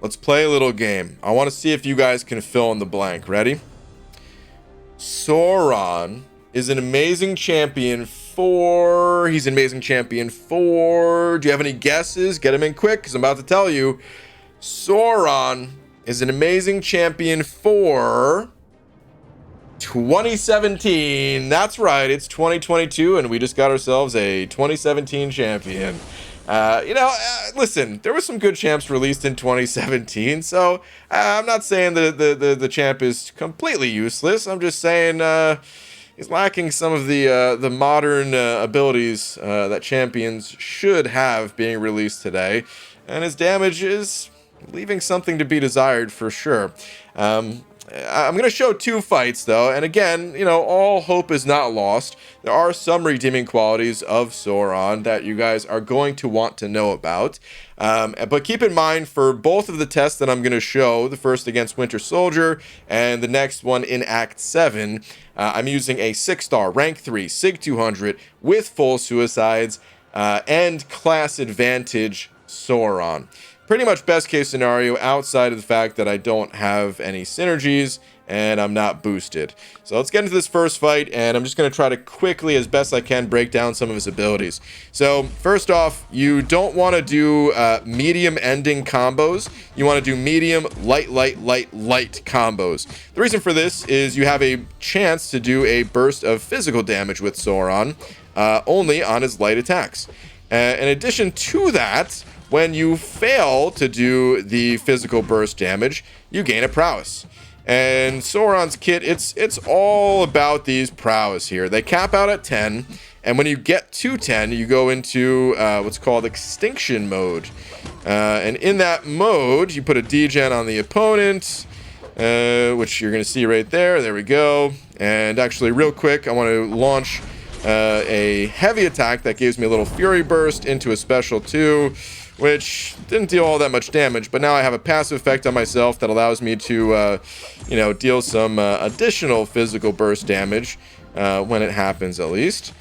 let's play a little game. I want to see if you guys can fill in the blank. Ready? Sauron is an amazing champion for... He's an amazing champion for... Do you have any guesses? Get them in quick, because I'm about to tell you. Sauron is an amazing champion for... 2017. That's right, it's 2022, and we just got ourselves a 2017 champion. Listen, there was some good champs released in 2017, so I'm not saying the champ is completely useless. I'm just saying he's lacking some of the modern abilities that champions should have being released today, and his damage is leaving something to be desired for sure. I'm going to show two fights, though, and again, all hope is not lost. There are some redeeming qualities of Sauron that you guys are going to want to know about. But keep in mind, for both of the tests that I'm going to show, the first against Winter Soldier and the next one in Act 7, I'm using a 6-star, rank 3, Sig 200 with full suicides and class advantage Sauron. Pretty much best case scenario outside of the fact that I don't have any synergies and I'm not boosted. So let's get into this first fight, and I'm just going to try to quickly, as best I can, break down some of his abilities. So first off, you don't want to do medium ending combos. You want to do medium, light combos. The reason for this is you have a chance to do a burst of physical damage with Sauron, only on his light attacks. In addition to that, when you fail to do the physical burst damage, you gain a prowess. And Sauron's kit, it's all about these prowess here. They cap out at 10, and when you get to 10, you go into what's called extinction mode. And in that mode, you put a degen on the opponent, which you're going to see right there. There we go. And actually, real quick, I want to launch a heavy attack that gives me a little fury burst into a special 2, which didn't deal all that much damage, but now I have a passive effect on myself that allows me to, deal some additional physical burst damage when it happens, at least.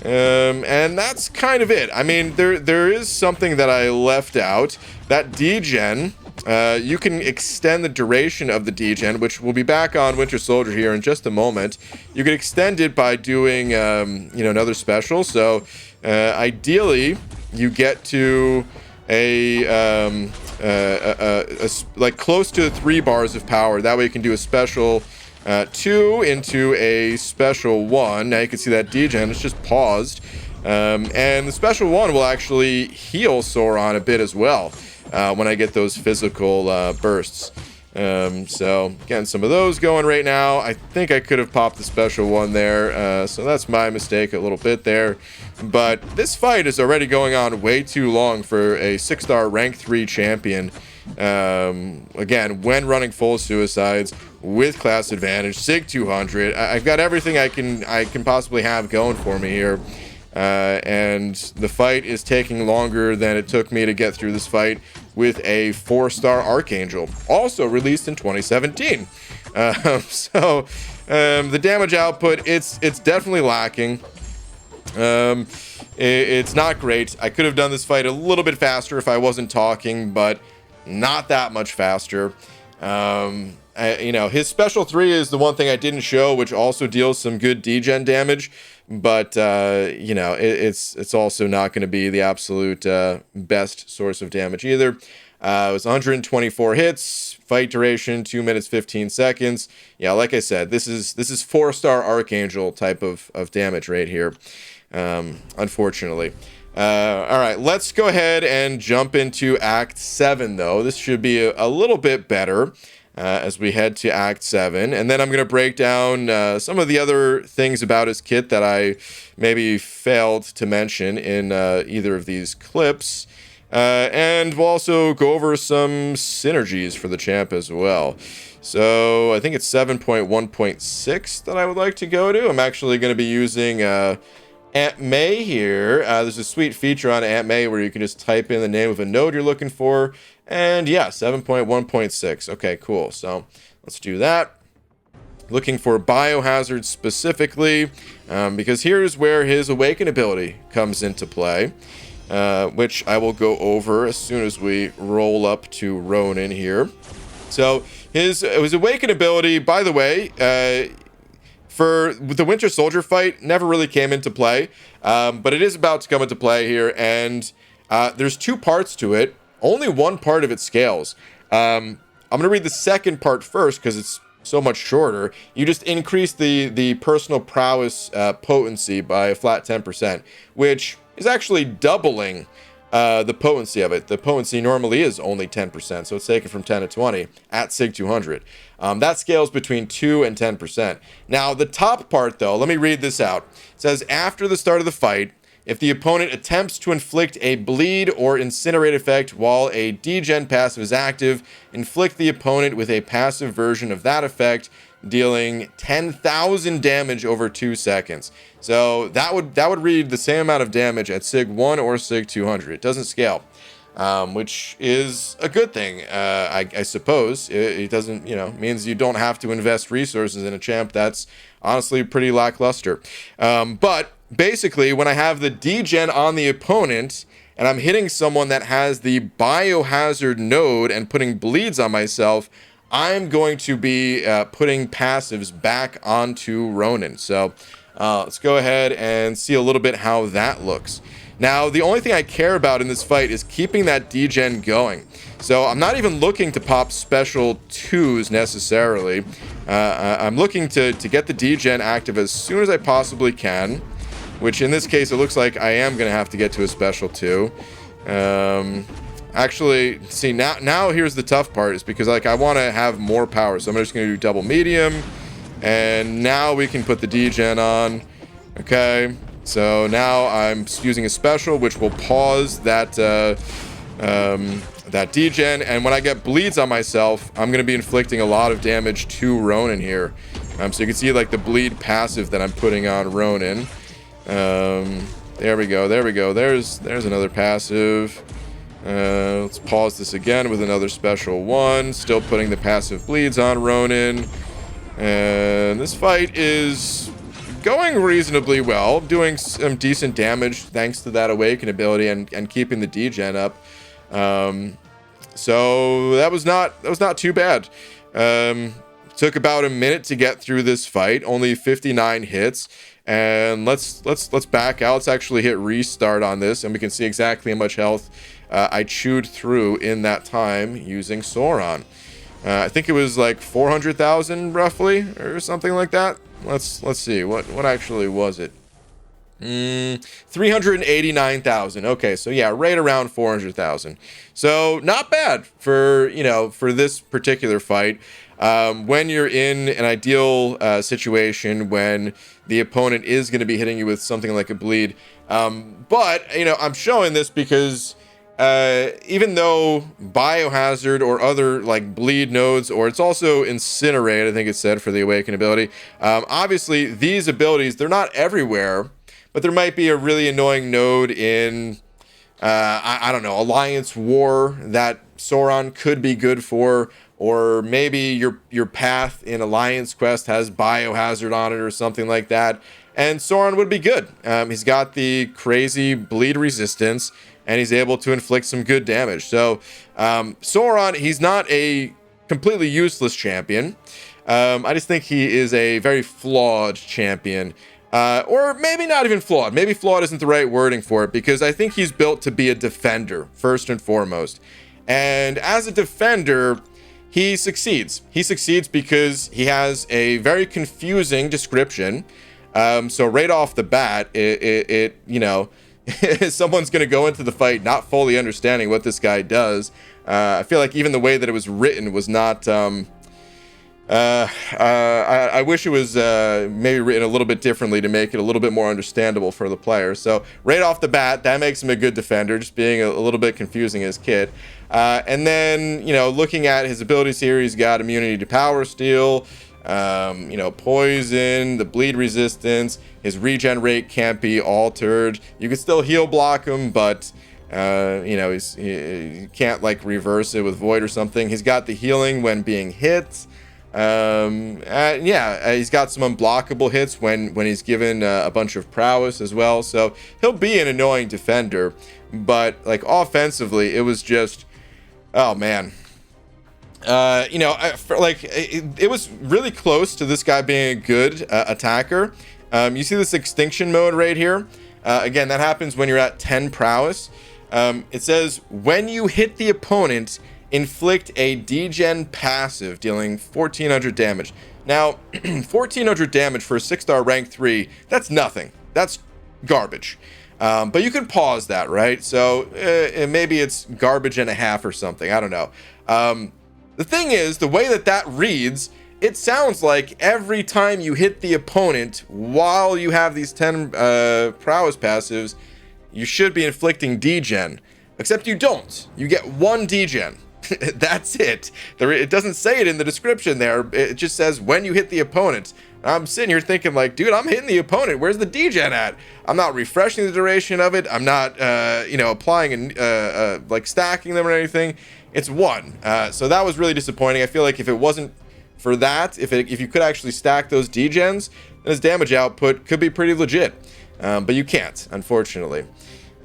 And that's kind of it. I mean, there is something that I left out. That degen, you can extend the duration of the degen, which we'll be back on Winter Soldier here in just a moment. You can extend it by doing, another special. So, ideally, you get to like close to 3 bars of power. That way you can do a special 2 into a special 1. Now you can see that degen, it's just paused. And the special 1 will actually heal Sauron a bit as well when I get those physical bursts. So getting some of those going right now. I think I could have popped the special 1 there, so that's my mistake a little bit there. But this fight is already going on way too long for a 6-star rank 3 champion. Again, when running full suicides with class advantage, Sig 200, I've got everything I can possibly have going for me here. And the fight is taking longer than it took me to get through this fight with a 4-star Archangel, also released in 2017. The damage output, it's definitely lacking. It's not great. I could have done this fight a little bit faster if I wasn't talking, but not that much faster. His special 3 is the one thing I didn't show, which also deals some good degen damage, but it's also not going to be the absolute best source of damage either. It was 124 hits, fight duration 2 minutes 15 seconds. Yeah, like I said, this is 4-star Archangel type of damage right here, unfortunately. All right, let's go ahead and jump into Act 7, though. This should be a little bit better as we head to Act 7. And then I'm going to break down some of the other things about his kit that I maybe failed to mention in either of these clips. And we'll also go over some synergies for the champ as well. So I think it's 7.1.6 that I would like to go to. I'm actually going to be using Aunt May here. There's a sweet feature on Aunt May where you can just type in the name of a node you're looking for. And yeah, 7.1.6. Okay, cool. So let's do that. Looking for Biohazard specifically, because here's where his Awaken ability comes into play. which I will go over as soon as we roll up to Ronan here. So his Awaken ability, by the way, for the Winter Soldier fight, never really came into play, but it is about to come into play here, and there's two parts to it. Only one part of it scales. I'm going to read the second part first because it's so much shorter. You just increase the personal prowess potency by a flat 10%, which is actually doubling the potency of it. The potency normally is only 10%, so it's taken from 10 to 20 at Sig 200. That scales between 2 and 10%. Now, the top part, though, let me read this out. It says, after the start of the fight, if the opponent attempts to inflict a bleed or incinerate effect while a degen passive is active, inflict the opponent with a passive version of that effect, dealing 10,000 damage over 2 seconds. So that would read the same amount of damage at Sig 1 or Sig 200. It doesn't scale, which is a good thing, I suppose. It doesn't, means you don't have to invest resources in a champ that's honestly pretty lackluster. But basically, when I have the degen on the opponent and I'm hitting someone that has the biohazard node and putting bleeds on myself, I'm going to be putting passives back onto Ronan. So let's go ahead and see a little bit how that looks. Now, the only thing I care about in this fight is keeping that degen going. So I'm not even looking to pop special 2s necessarily. I'm looking to get the degen active as soon as I possibly can, which in this case, it looks like I am going to have to get to a special 2. Actually, see, now here's the tough part, is because I want to have more power. So I'm just going to do double medium, and now we can put the degen on. Okay, so now I'm using a special, which will pause that that degen, and when I get bleeds on myself, I'm going to be inflicting a lot of damage to Ronan here. So you can see like the bleed passive that I'm putting on Ronan. There we go. There's another passive. Let's pause this again with another special 1. Still putting the passive bleeds on Ronan. And this fight is going reasonably well, doing some decent damage thanks to that Awaken ability and keeping the degen up. So that was not too bad. Took about a minute to get through this fight, only 59 hits. And let's back out. Let's actually hit restart on this, and we can see exactly how much health I chewed through in that time using Sauron. I think it was like 400,000 roughly, or something like that. Let's see, what actually was it? 389,000. Okay, so yeah, right around 400,000. So not bad for for this particular fight. When you're in an ideal situation when the opponent is going to be hitting you with something like a bleed. But I'm showing this because even though biohazard or other like bleed nodes, or it's also incinerate, I think it said, for the Awaken ability. Obviously these abilities, they're not everywhere, but there might be a really annoying node in I don't know, Alliance War that Sauron could be good for, or maybe your path in Alliance Quest has biohazard on it or something like that, and Sauron would be good. He's got the crazy bleed resistance, and he's able to inflict some good damage. So Sauron, he's not a completely useless champion. I just think he is a very flawed champion. Or maybe not even flawed. Maybe flawed isn't the right wording for it, because I think he's built to be a defender, first and foremost. And as a defender, he succeeds. He succeeds because he has a very confusing description. So right off the bat, someone's going to go into the fight not fully understanding what this guy does. I feel like even the way that it was written was not... I wish it was maybe written a little bit differently to make it a little bit more understandable for the player. So right off the bat, that makes him a good defender, just being a little bit confusing as kid. And then, looking at his abilities here, he's got immunity to power steal, poison, the bleed resistance. His regen rate can't be altered. You can still heal block him, but he can't like reverse it with void or something. He's got the healing when being hit. He's got some unblockable hits when he's given a bunch of prowess as well. So he'll be an annoying defender, but like offensively, it was just, oh man. You know, it was really close to this guy being a good attacker. You see this extinction mode right here. Again, that happens when you're at 10 prowess. It says when you hit the opponent, inflict a degen passive, dealing 1400 damage. Now, 1400 damage for a 6-star rank 3, that's nothing. That's garbage. But you can pause that, right? So maybe it's garbage and a half or something. I don't know. The thing is, the way that reads, it sounds like every time you hit the opponent while you have these 10 prowess passives, you should be inflicting degen. Except you don't. You get 1 degen. That's it. It doesn't say it in the description there. It just says when you hit the opponent. I'm sitting here thinking like, dude, I'm hitting the opponent. Where's the degen at? I'm not refreshing the duration of it. I'm not, you know, applying and like stacking them or anything. It's 1. So that was really disappointing. I feel like if it wasn't for that, if you could actually stack those degens, then his damage output could be pretty legit. But you can't, unfortunately.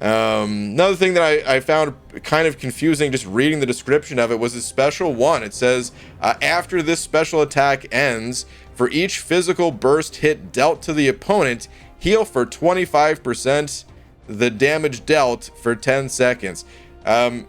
Another thing that I found kind of confusing just reading the description of it was a special 1. It says, after this special attack ends, for each physical burst hit dealt to the opponent, heal for 25% the damage dealt for 10 seconds. When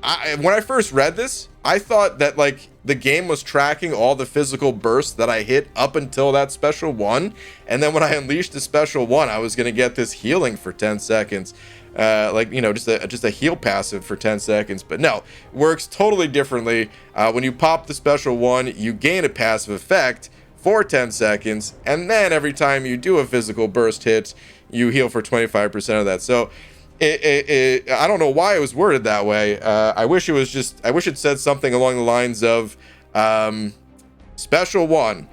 I first read this, I thought that like the game was tracking all the physical bursts that I hit up until that special 1, and then when I unleashed the special 1, I was gonna get this healing for 10 seconds, like, you know, just a heal passive for 10 seconds. But no, it works totally differently. When you pop the special 1, you gain a passive effect for 10 seconds, and then every time you do a physical burst hit, you heal for 25% of that. So I don't know why it was worded that way. I wish it said something along the lines of special 1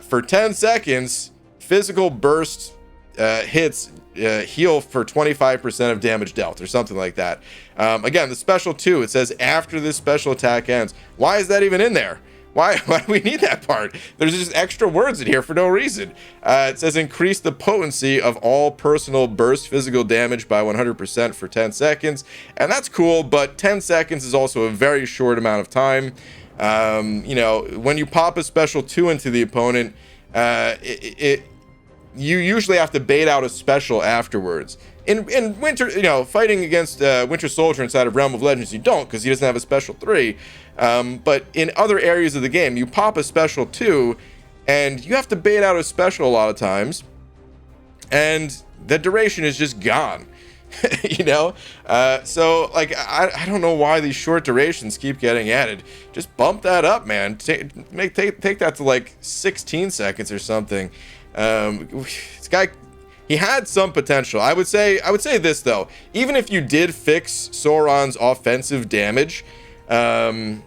for 10 seconds, physical burst hits heal for 25% of damage dealt, or something like that. Again, the special 2, it says after this special attack ends. Why is that even in there? Why do we need that part? There's just extra words in here for no reason. It says increase the potency of all personal burst physical damage by 100% for 10 seconds. And that's cool, but 10 seconds is also a very short amount of time. You know, when you pop a special 2 into the opponent, you usually have to bait out a special afterwards. In Winter, you know, fighting against Winter Soldier inside of Realm of Legends, you don't, because he doesn't have a special 3. But in other areas of the game, you pop a special 2, and you have to bait out a special a lot of times, and the duration is just gone. You know? So, like, I don't know why these short durations keep getting added. Just bump that up, man. Take that to, like, 16 seconds or something. This guy... He had some potential. I would say this though. Even if you did fix Sauron's offensive damage, he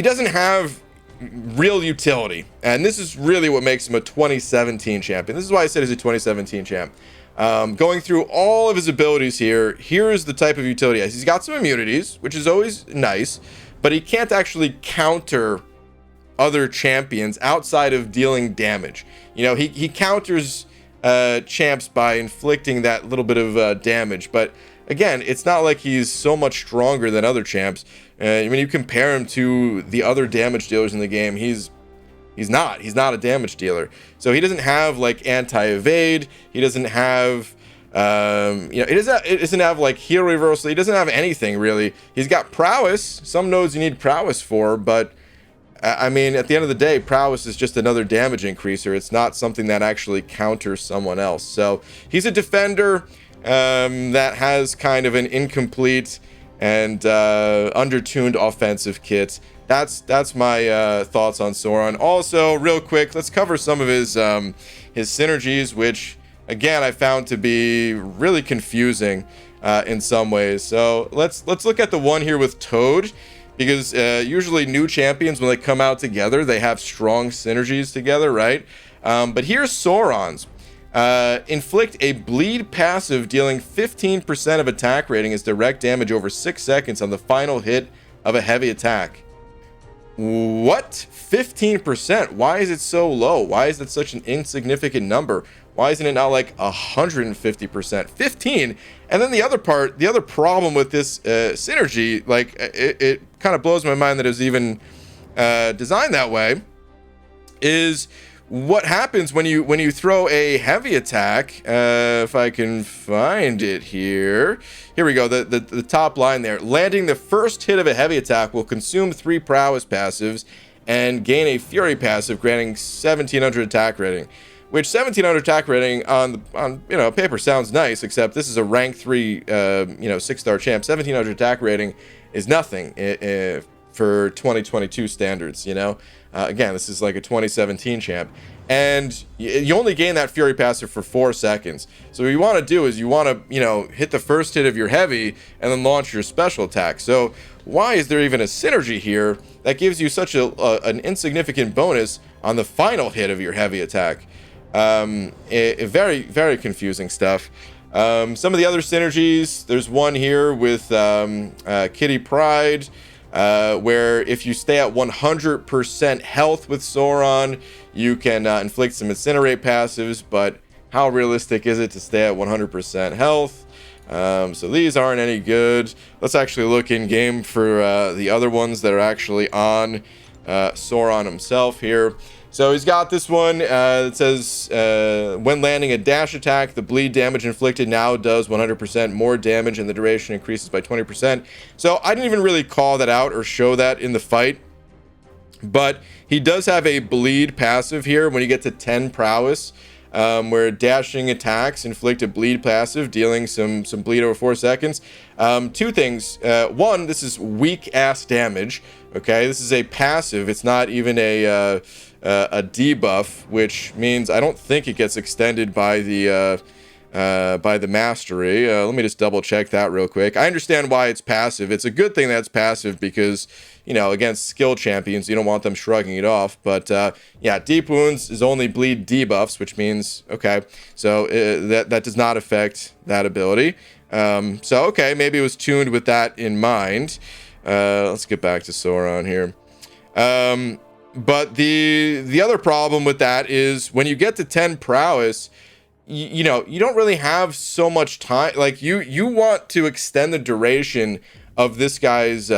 doesn't have real utility. And this is really what makes him a 2017 champion. This is why I said he's a 2017 champ. Going through all of his abilities here's the type of utility he has. He's got some immunities, which is always nice, but he can't actually counter other champions outside of dealing damage. You know, he counters champs by inflicting that little bit of damage, but again, it's not like he's so much stronger than other champs. When you compare him to the other damage dealers in the game, he's not a damage dealer. So he doesn't have like anti-evade, he doesn't have you know, it doesn't have like heal reversal, he doesn't have anything really. He's got prowess, some nodes you need prowess for, but I mean, at the end of the day, prowess is just another damage increaser. It's not something that actually counters someone else. So he's a defender that has kind of an incomplete and undertuned offensive kit. That's my thoughts on Sauron. Also, real quick, let's cover some of his synergies, which again I found to be really confusing in some ways. So let's look at the one here with Toad. Because usually new champions, when they come out together, they have strong synergies together, right? But here's Sauron's. Inflict a bleed passive dealing 15% of attack rating as direct damage over 6 seconds on the final hit of a heavy attack. What? 15%? Why is it so low? Why is it such an insignificant number? Why isn't it not like 150%? 15. And then the other problem with this synergy, like it kind of blows my mind that it was even designed that way, is what happens when you throw a heavy attack. If I can find it here. Here we go. The top line there. Landing the first hit of a heavy attack will consume 3 prowess passives and gain a fury passive, granting 1700 attack rating. Which 1700 attack rating on paper sounds nice, except this is a rank 3 6-star champ. 1700 attack rating is nothing for 2022 standards. Again, this is like a 2017 champ, and you only gain that fury passive for 4 seconds. So what you want to do is you want to hit the first hit of your heavy and then launch your special attack. So why is there even a synergy here that gives you such an insignificant bonus on the final hit of your heavy attack? Very, very confusing stuff. Some of the other synergies, there's one here with Kitty Pryde, where if you stay at 100% health with Sauron, you can inflict some incinerate passives, but how realistic is it to stay at 100% health? So these aren't any good. Let's actually look in game for the other ones that are actually on Sauron himself here. So he's got this one that says, when landing a dash attack, the bleed damage inflicted now does 100% more damage and the duration increases by 20%. So I didn't even really call that out or show that in the fight. But he does have a bleed passive here when you get to 10 prowess, where dashing attacks inflict a bleed passive, dealing some bleed over 4 seconds. 2 things. One, this is weak-ass damage. Okay, this is a passive. It's not even a debuff, which means I don't think it gets extended by the mastery. Let me just double check that real quick. I understand why it's passive. It's a good thing that's passive because, against skill champions, you don't want them shrugging it off. But yeah, deep wounds is only bleed debuffs, which means, okay, so that does not affect that ability. So okay, maybe it was tuned with that in mind. Let's get back to Sauron here. But the other problem with that is when you get to 10 prowess, you don't really have so much time. Like you want to extend the duration of this guy's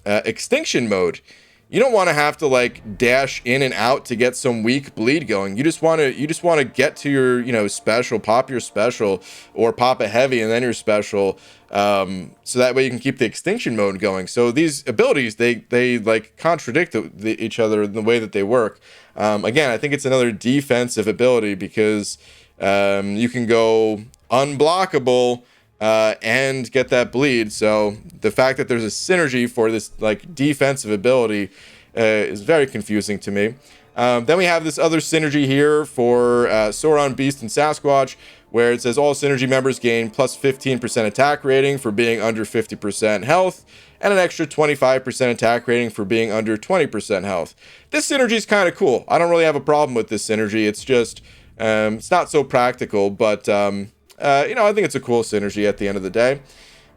extinction mode. You don't want to have to like dash in and out to get some weak bleed going. You just want to get to your special, pop your special, or pop a heavy and then your special, so that way you can keep the extinction mode going. So these abilities they like contradict each other in the way that they work. Again, I think it's another defensive ability because you can go unblockable and get that bleed. So the fact that there's a synergy for this like defensive ability is very confusing to me. Then we have this other synergy here for Sauron, Beast, and Sasquatch, where it says all synergy members gain plus 15% attack rating for being under 50% health, and an extra 25% attack rating for being under 20% health. This synergy is kind of cool. I don't really have a problem with this synergy. It's just it's not so practical, but I think it's a cool synergy at the end of the day.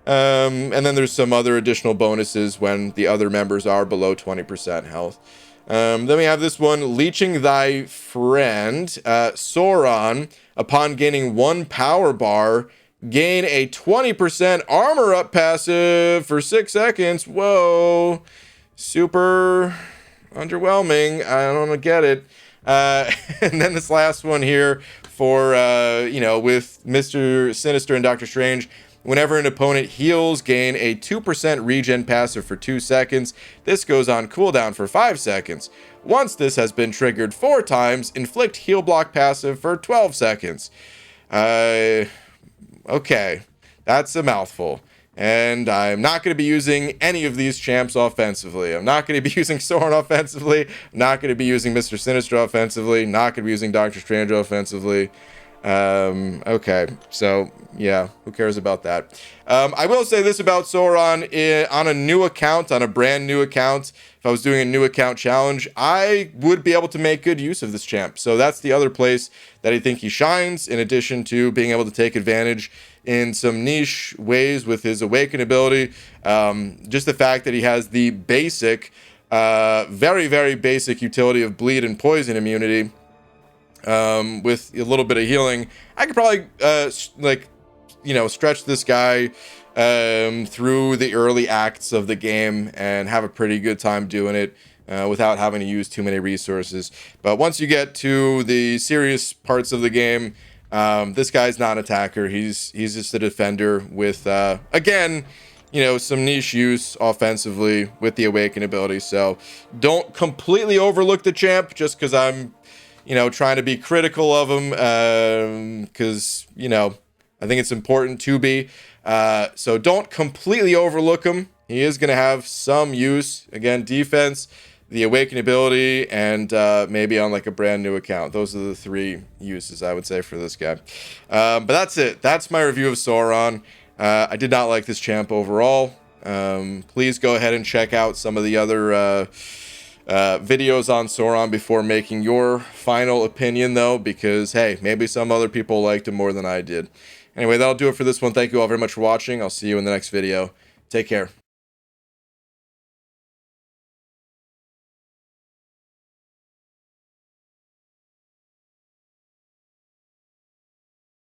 And then there's some other additional bonuses when the other members are below 20% health. Then we have this one, Leeching Thy Friend. Sauron, upon gaining 1 power bar, gain a 20% armor up passive for 6 seconds. Whoa. Super underwhelming. I don't get it. And then this last one here for, with Mr. Sinister and Doctor Strange. Whenever an opponent heals, gain a 2% regen passive for 2 seconds. This goes on cooldown for 5 seconds. Once this has been triggered 4 times, inflict heal block passive for 12 seconds. Okay, that's a mouthful. And I'm not going to be using any of these champs offensively. I'm not going to be using Sauron offensively. I'm not going to be using Mr. Sinister offensively. Not going to be using Doctor Strange offensively. Okay, so yeah, who cares about that? I will say this about Sauron. On a new account, on a brand new account, if I was doing a new account challenge, I would be able to make good use of this champ. So that's the other place that I think he shines, in addition to being able to take advantage in some niche ways with his Awaken ability. Just the fact that he has the basic, very, very basic utility of bleed and poison immunity. with a little bit of healing, I could probably stretch this guy through the early acts of the game and have a pretty good time doing it without having to use too many resources. But once you get to the serious parts of the game, this guy's not an attacker. He's just a defender with again, some niche use offensively with the Awaken ability. So don't completely overlook the champ just because I'm trying to be critical of him, because I think it's important to be. So don't completely overlook him. He is going to have some use. Again, defense, the Awaken ability, and maybe on like a brand new account. Those are the 3 uses I would say for this guy. But that's it. That's my review of Sauron. I did not like this champ overall. Please go ahead and check out some of the other videos on Sauron before making your final opinion, though, because hey, maybe some other people liked him more than I did. Anyway, that'll do it for this one. Thank you all very much for watching. I'll see you in the next video. Take care.